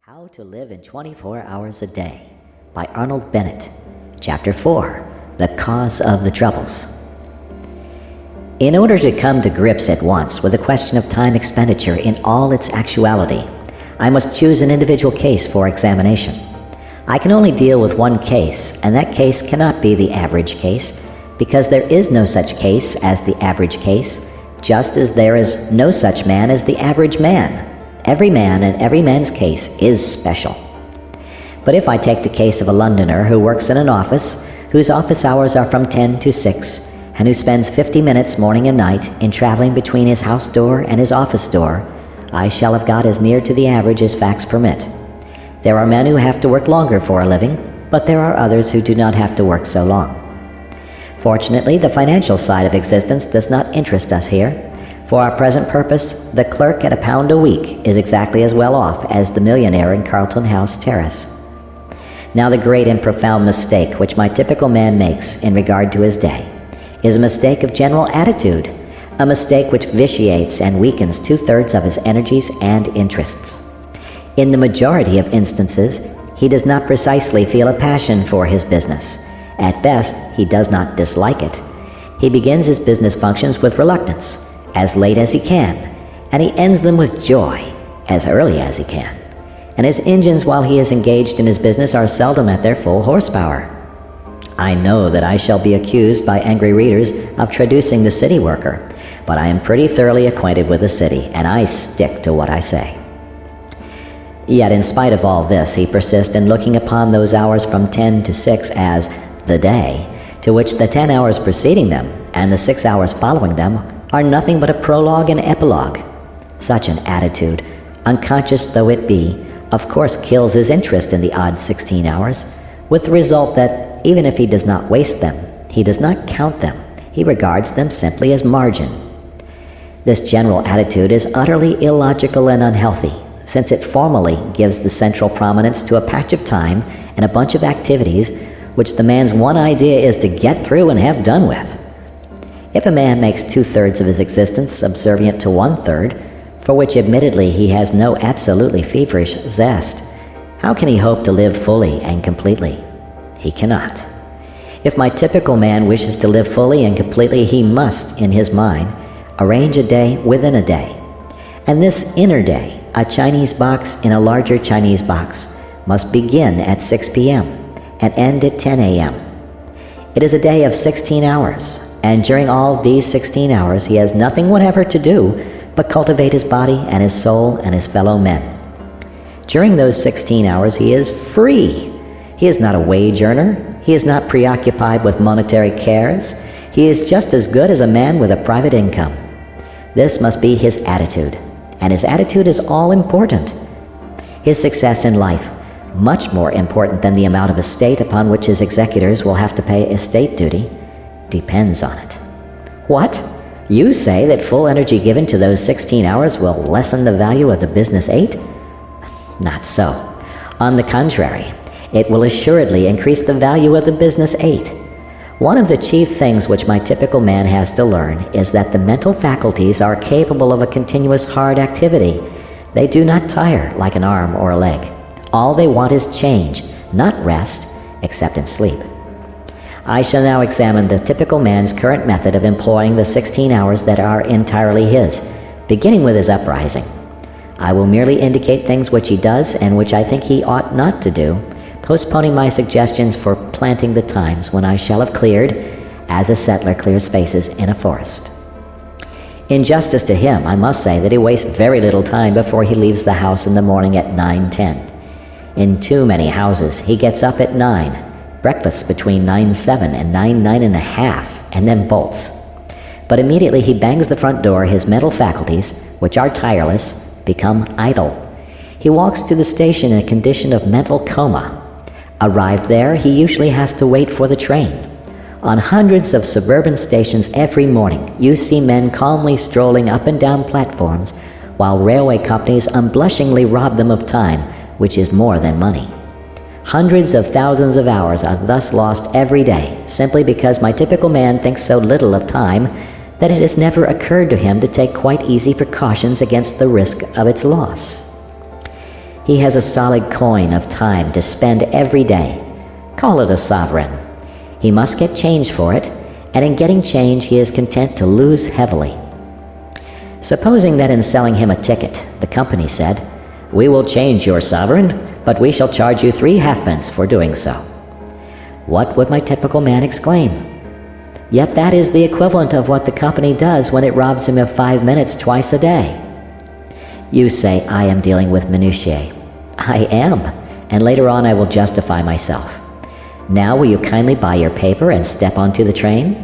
How to Live in 24 Hours a Day by Arnold Bennett. Chapter 4, The Cause of the Troubles. In order to come to grips at once with the question of time expenditure in all its actuality, I must choose an individual case for examination. I can only deal with one case, and that case cannot be the average case, because there is no such case as the average case, just as there is no such man as the average man. Every man and every man's case is special. But if I take the case of a Londoner who works in an office, whose office hours are from 10 to 6, and who spends 50 minutes morning and night in traveling between his house door and his office door, I shall have got as near to the average as facts permit. There are men who have to work longer for a living, but there are others who do not have to work so long. Fortunately, the financial side of existence does not interest us here. For our present purpose, the clerk at £1 a week is exactly as well off as the millionaire in Carlton House Terrace. Now, the great and profound mistake which my typical man makes in regard to his day is a mistake of general attitude, a mistake which vitiates and weakens 2/3 of his energies and interests. In the majority of instances, he does not precisely feel a passion for his business. At best, he does not dislike it. He begins his business functions with reluctance, as late as he can, and he ends them with joy, as early as he can. And his engines while he is engaged in his business are seldom at their full horsepower. I know that I shall be accused by angry readers of traducing the city worker, but I am pretty thoroughly acquainted with the city, and I stick to what I say. Yet in spite of all this, he persists in looking upon those hours from 10 to 6 as the day, to which the 10 hours preceding them and the 6 hours following them are nothing but a prologue and epilogue. Such an attitude, unconscious though it be, of course kills his interest in the odd 16 hours, with the result that even if he does not waste them, he does not count them. He regards them simply as margin. This general attitude is utterly illogical and unhealthy, since it formally gives the central prominence to a patch of time and a bunch of activities which the man's one idea is to get through and have done with. If a man makes 2/3 of his existence subservient to 1/3, for which admittedly he has no absolutely feverish zest, how can he hope to live fully and completely? He cannot. If my typical man wishes to live fully and completely, he must, in his mind, arrange a day within a day. And this inner day, a Chinese box in a larger Chinese box, must begin at 6 p.m. and end at 10 a.m. It is a day of 16 hours. And during all these 16 hours, he has nothing whatever to do but cultivate his body and his soul and his fellow men. During those 16 hours, he is free. He is not a wage earner. He is not preoccupied with monetary cares. He is just as good as a man with a private income. This must be his attitude, and his attitude is all important. His success in life, much more important than the amount of estate upon which his executors will have to pay estate duty, depends on it. What? You say that full energy given to those 16 hours will lessen the value of the business 8? Not so. On the contrary, it will assuredly increase the value of the business 8. One of the chief things which my typical man has to learn is that the mental faculties are capable of a continuous hard activity. They do not tire like an arm or a leg. All they want is change, not rest, except in sleep. I shall now examine the typical man's current method of employing the 16 hours that are entirely his, beginning with his uprising. I will merely indicate things which he does and which I think he ought not to do, postponing my suggestions for planting the times when I shall have cleared, as a settler clears spaces in a forest. In justice to him, I must say that he wastes very little time before he leaves the house in the morning at 9:10. In too many houses, he gets up at 9, breakfasts between 9:07 and 9:30, and then bolts. But immediately he bangs the front door, his mental faculties, which are tireless, become idle. He walks to the station in a condition of mental coma. Arrived there, he usually has to wait for the train. On hundreds of suburban stations every morning, you see men calmly strolling up and down platforms, while railway companies unblushingly rob them of time, which is more than money. Hundreds of thousands of hours are thus lost every day, simply because my typical man thinks so little of time that it has never occurred to him to take quite easy precautions against the risk of its loss. He has a solid coin of time to spend every day. Call it a sovereign. He must get change for it, and in getting change he is content to lose heavily. Supposing that in selling him a ticket, the company said, "We will change your sovereign, but we shall charge you 3 halfpence for doing so." What would my typical man exclaim? Yet that is the equivalent of what the company does when it robs him of 5 minutes twice a day. You say I am dealing with minutiae. I am, and later on I will justify myself. Now will you kindly buy your paper and step onto the train?